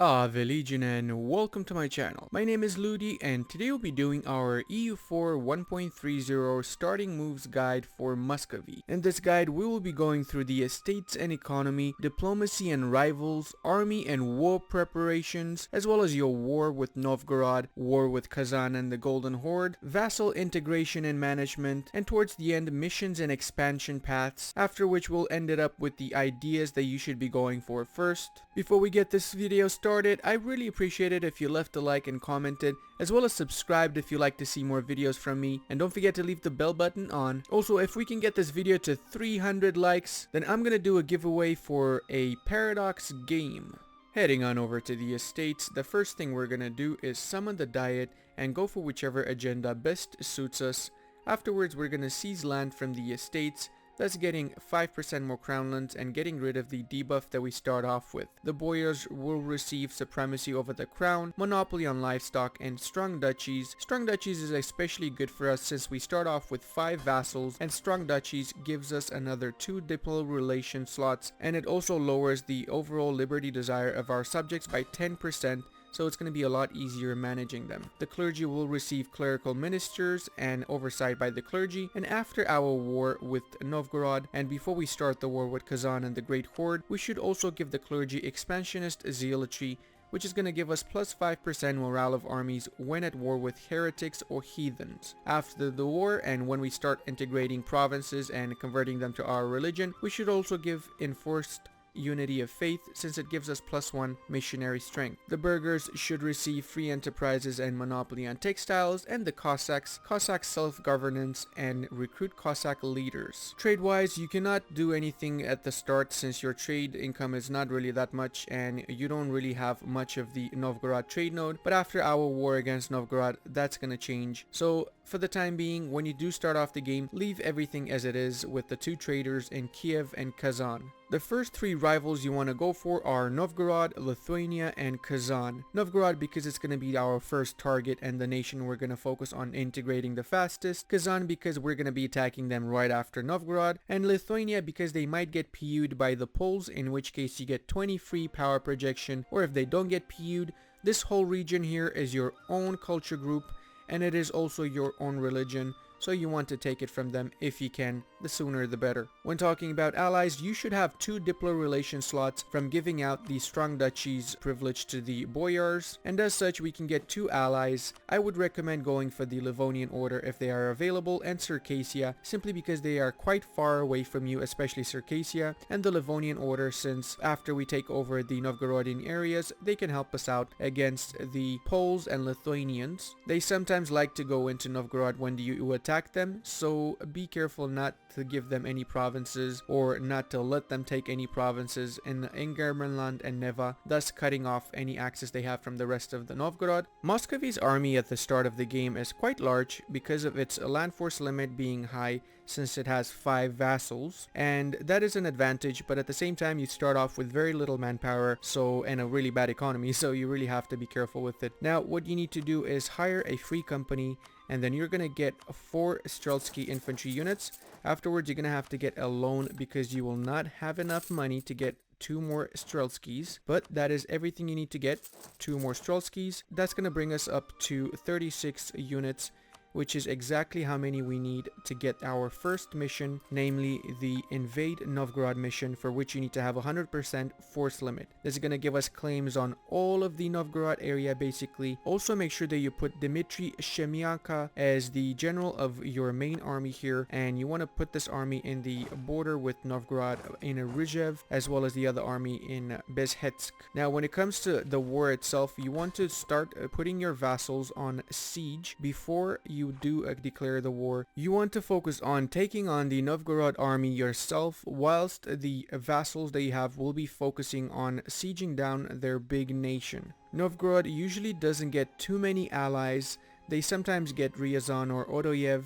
Ave Legion and welcome to my channel. My name is Ludi and today we'll be doing our EU4 1.30 starting moves guide for Muscovy. In this guide we will be going through the estates and economy, diplomacy and rivals, army and war preparations, as well as your war with Novgorod, war with Kazan and the Golden Horde, vassal integration and management, and towards the end missions and expansion paths, after which we'll end it up with the ideas that you should be going for first. Before we get this video started, I really appreciate it if you left a like and commented, as well as subscribed if you like to see more videos from me, and don't forget to leave the bell button on. Also, if we can get this video to 300 likes, then I'm gonna do a giveaway for a Paradox game. Heading on over to the estates, the first thing we're gonna do is summon the Diet and go for whichever agenda best suits us. Afterwards, we're gonna seize land from the estates, thus getting 5% more crownlands and getting rid of the debuff that we start off with. The boyars will receive supremacy over the crown, monopoly on livestock, and strong duchies. Strong duchies is especially good for us since we start off with 5 vassals, and strong duchies gives us another 2 diplo relation slots, and it also lowers the overall liberty desire of our subjects by 10%. So it's going to be a lot easier managing them. The clergy will receive clerical ministers and oversight by the clergy, and after our war with Novgorod and before we start the war with Kazan and the Great Horde, we should also give the clergy expansionist zealotry, which is going to give us plus 5% morale of armies when at war with heretics or heathens. After the war and when we start integrating provinces and converting them to our religion, we should also give enforced unity of faith since it gives us +1 missionary strength. The burghers should receive free enterprises and monopoly on textiles, and the Cossacks self-governance and recruit Cossack leaders. Trade-wise, you cannot do anything at the start since your trade income is not really that much and you don't really have much of the Novgorod trade node, but after our war against Novgorod, that's gonna change. So for the time being, when you do start off the game, leave everything as it is with the 2 traders in Kiev and Kazan. The first 3 rivals you want to go for are Novgorod, Lithuania, and Kazan. Novgorod because it's going to be our first target and the nation we're going to focus on integrating the fastest. Kazan because we're going to be attacking them right after Novgorod. And Lithuania because they might get PU'd by the Poles, in which case you get 20 free power projection, or if they don't get PU'd, this whole region here is your own culture group and it is also your own religion. So you want to take it from them if you can, the sooner the better. When talking about allies, you should have 2 diplo relation slots from giving out the strong duchies privilege to the boyars, and as such we can get 2 allies. I would recommend going for the Livonian Order if they are available, and Circassia, simply because they are quite far away from you, especially Circassia, and the Livonian Order since after we take over the Novgorodian areas, they can help us out against the Poles and Lithuanians. They sometimes like to go into Novgorod when you attack them, so be careful not to give them any provinces or not to let them take any provinces in Ingermanland and Neva, thus cutting off any access they have from the rest of the Novgorod. Muscovy's army at the start of the game is quite large because of its land force limit being high since it has 5 vassals, and that is an advantage, but at the same time you start off with very little manpower and a really bad economy, so you really have to be careful with it. Now what you need to do is hire a free company, and then you're gonna get 4 Streltsky infantry units. Afterwards you're gonna have to get a loan because you will not have enough money to get 2 more Streltskys, but that is everything you need to get. 2 more Streltskys. That's gonna bring us up to 36 units, which is exactly how many we need to get our first mission, namely the Invade Novgorod mission, for which you need to have 100% force limit. This is going to give us claims on all of the Novgorod area basically. Also make sure that you put Dmitry Shemyanka as the general of your main army here, and you want to put this army in the border with Novgorod in Rizhev, as well as the other army in Bezhetsk. Now when it comes to the war itself, you want to start putting your vassals on siege before you do declare the war. You want to focus on taking on the Novgorod army yourself, whilst the vassals that you have will be focusing on sieging down their big nation. Novgorod usually doesn't get too many allies. They sometimes get Ryazan or Odoyev,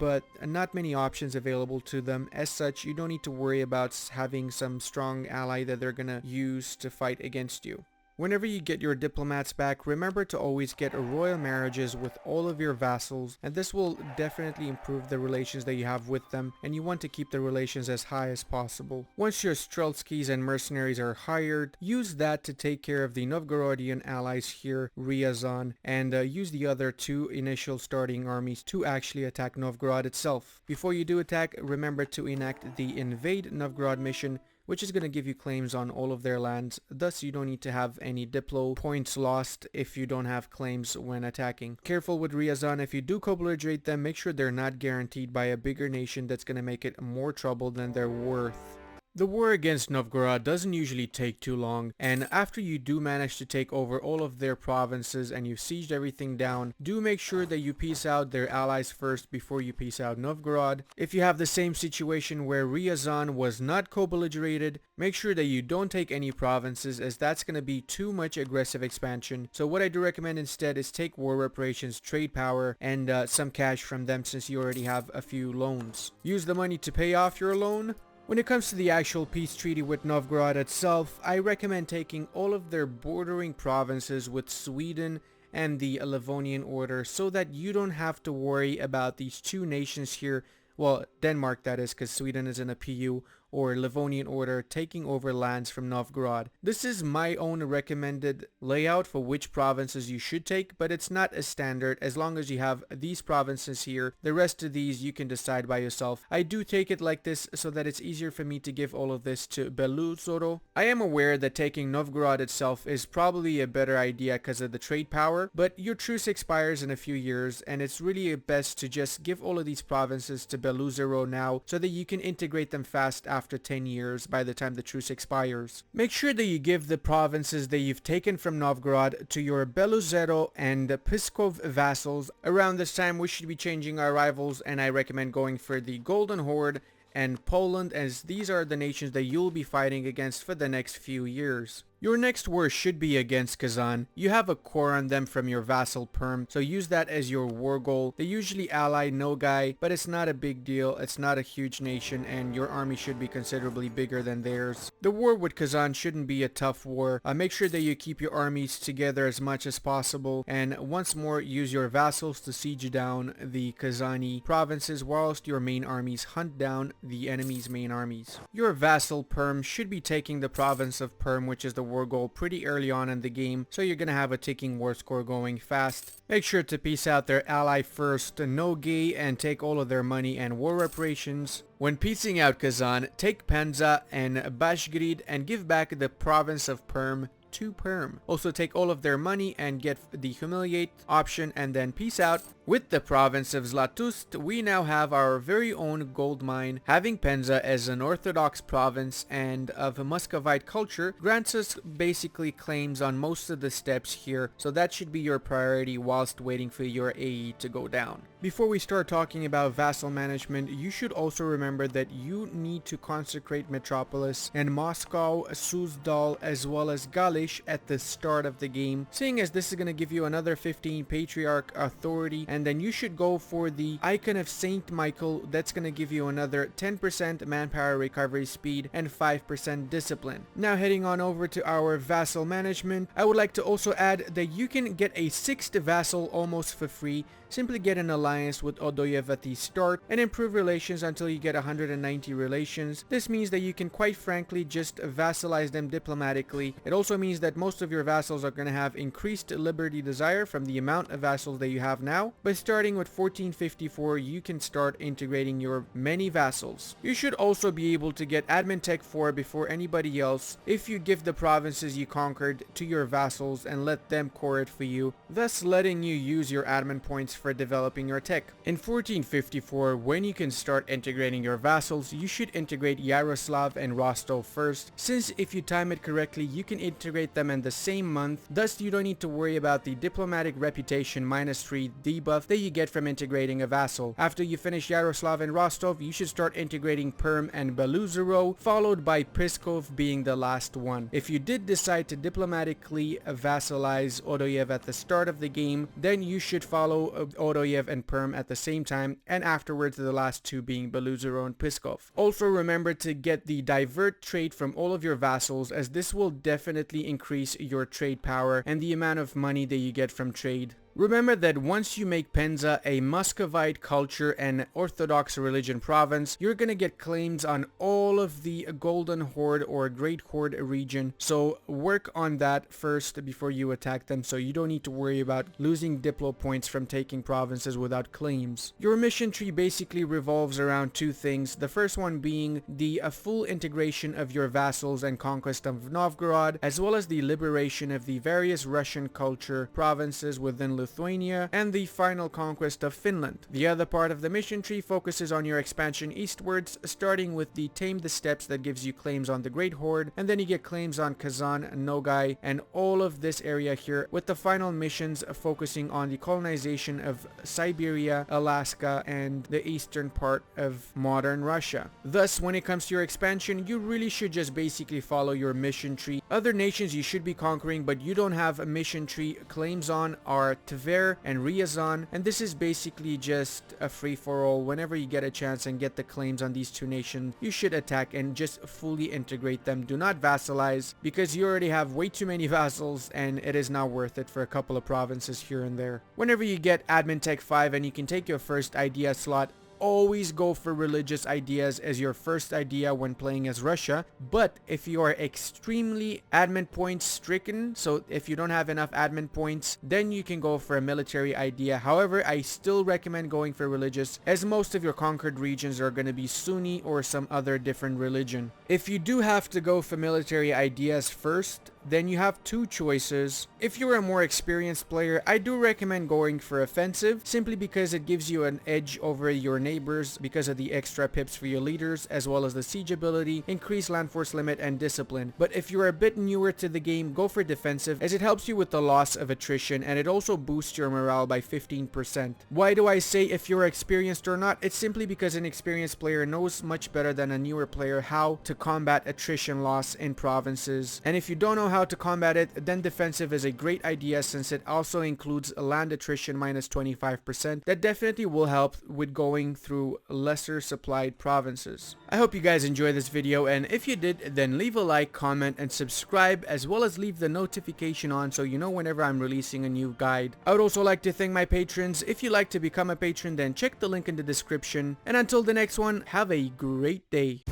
but not many options available to them. As such, you don't need to worry about having some strong ally that they're gonna use to fight against you. Whenever you get your diplomats back, remember to always get royal marriages with all of your vassals, and this will definitely improve the relations that you have with them, and you want to keep the relations as high as possible. Once your Strelskys and mercenaries are hired, use that to take care of the Novgorodian allies here, Ryazan, and use the other two initial starting armies to actually attack Novgorod itself. Before you do attack, remember to enact the Invade Novgorod mission, which is going to give you claims on all of their lands. Thus, you don't need to have any diplo points lost if you don't have claims when attacking. Careful with Ryazan. If you do co-belligerate them, make sure they're not guaranteed by a bigger nation that's going to make it more trouble than they're worth. The war against Novgorod doesn't usually take too long, and after you do manage to take over all of their provinces and you've sieged everything down, do make sure that you peace out their allies first before you peace out Novgorod. If you have the same situation where Ryazan was not co-belligerated, make sure that you don't take any provinces, as that's going to be too much aggressive expansion. So what I do recommend instead is take war reparations, trade power, and some cash from them, since you already have a few loans. Use the money to pay off your loan. When it comes to the actual peace treaty with Novgorod itself, I recommend taking all of their bordering provinces with Sweden and the Livonian Order, so that you don't have to worry about these two nations here, well, Denmark that is, because Sweden is in a PU, or Livonian Order taking over lands from Novgorod. This is my own recommended layout for which provinces you should take, but it's not a standard. As long as you have these provinces here, the rest of these you can decide by yourself. I do take it like this so that it's easier for me to give all of this to Beluzoro. I am aware that taking Novgorod itself is probably a better idea because of the trade power, but your truce expires in a few years, and it's really best to just give all of these provinces to Beluzoro now so that you can integrate them fast after 10 years by the time the truce expires. Make sure that you give the provinces that you've taken from Novgorod to your Beluzero and Pskov vassals. Around this time we should be changing our rivals, and I recommend going for the Golden Horde and Poland, as these are the nations that you'll be fighting against for the next few years. Your next war should be against Kazan. You have a core on them from your vassal Perm, so use that as your war goal. They usually ally Nogai, but it's not a big deal. It's not a huge nation, and your army should be considerably bigger than theirs. The war with Kazan shouldn't be a tough war. Make sure that you keep your armies together as much as possible, and once more use your vassals to siege down the Kazani provinces whilst your main armies hunt down the enemy's main armies. Your vassal Perm should be taking the province of Perm, which is the war goal, pretty early on in the game, so you're gonna have a ticking war score going fast. Make sure to peace out their ally first, Nogai, and take all of their money and war reparations. When piecing out Kazan, take Penza and Bashgrid and give back the province of Perm to Perm. Also take all of their money and get the humiliate option, and then peace out. With the province of Zlatust, we now have our very own gold mine. Having Penza as an Orthodox province and of Muscovite culture grants us basically claims on most of the steps here, so that should be your priority whilst waiting for your AE to go down. Before we start talking about vassal management, you should also remember that you need to consecrate Metropolis and Moscow, Suzdal, as well as Galish at the start of the game, seeing as this is going to give you another 15 Patriarch authority, and then you should go for the Icon of Saint Michael. That's going to give you another 10% manpower recovery speed and 5% discipline. Now heading on over to our vassal management, I would like to also add that you can get a 6th vassal almost for free. Simply get an alliance with Odoyev at the start and improve relations until you get 190 relations. This means that you can quite frankly just vassalize them diplomatically. It also means that most of your vassals are going to have increased liberty desire from the amount of vassals that you have now. But starting with 1454, you can start integrating your many vassals. You should also be able to get admin tech 4 before anybody else if you give the provinces you conquered to your vassals and let them core it for you, thus letting you use your admin points for developing your tech. In 1454, when you can start integrating your vassals, you should integrate Yaroslav and Rostov first, since if you time it correctly, you can integrate them in the same month. Thus, you don't need to worry about the diplomatic reputation -3 debuff that you get from integrating a vassal. After you finish Yaroslav and Rostov, you should start integrating Perm and Beluzero, followed by Pskov being the last one. If you did decide to diplomatically vassalize Odoyev at the start of the game, then you should follow Odoyev and Perm at the same time, and afterwards the last two being Beluzero and Pskov. Also remember to get the divert trait from all of your vassals, as this will definitely increase your trade power and the amount of money that you get from trade. Remember that once you make Penza a Muscovite culture and Orthodox religion province, you're gonna get claims on all of the Golden Horde or Great Horde region, so work on that first before you attack them, so you don't need to worry about losing Diplo points from taking provinces without claims. Your mission tree basically revolves around two things, the first one being the full integration of your vassals and conquest of Novgorod, as well as the liberation of the various Russian culture provinces within Lithuania, and the final conquest of Finland. The other part of the mission tree focuses on your expansion eastwards, starting with the Tame the Steppes that gives you claims on the Great Horde, and then you get claims on Kazan, Nogai, and all of this area here, with the final missions focusing on the colonization of Siberia, Alaska, and the eastern part of modern Russia. Thus, when it comes to your expansion, you really should just basically follow your mission tree. Other nations you should be conquering but you don't have a mission tree claims on are Tver and Ryazan, and this is basically just a free-for-all. Whenever you get a chance and get the claims on these two nations, you should attack and just fully integrate them. Do not vassalize, because you already have way too many vassals and it is not worth it for a couple of provinces here and there. Whenever you get Admin Tech 5 and you can take your first idea slot, always go for religious ideas as your first idea when playing as Russia. But if you are extremely admin points stricken, so if you don't have enough admin points, then you can go for a military idea. However, I still recommend going for religious, as most of your conquered regions are going to be Sunni or some other different religion. If you do have to go for military ideas first, then you have two choices. If you're a more experienced player, I do recommend going for offensive, simply because it gives you an edge over your neighbors because of the extra pips for your leaders, as well as the siege ability, increased land force limit, and discipline. But if you're a bit newer to the game, go for defensive, as it helps you with the loss of attrition and it also boosts your morale by 15%. Why do I say if you're experienced or not? It's simply because an experienced player knows much better than a newer player how to combat attrition loss in provinces, and if you don't know how to combat it, then defensive is a great idea, since it also includes land attrition minus 25%. That definitely will help with going through lesser supplied provinces. I hope you guys enjoyed this video, and if you did, then leave a like, comment, and subscribe, as well as leave the notification on so you know whenever I'm releasing a new guide. I would also like to thank my patrons. If you'd like to become a patron, then check the link in the description, and until the next one, have a great day.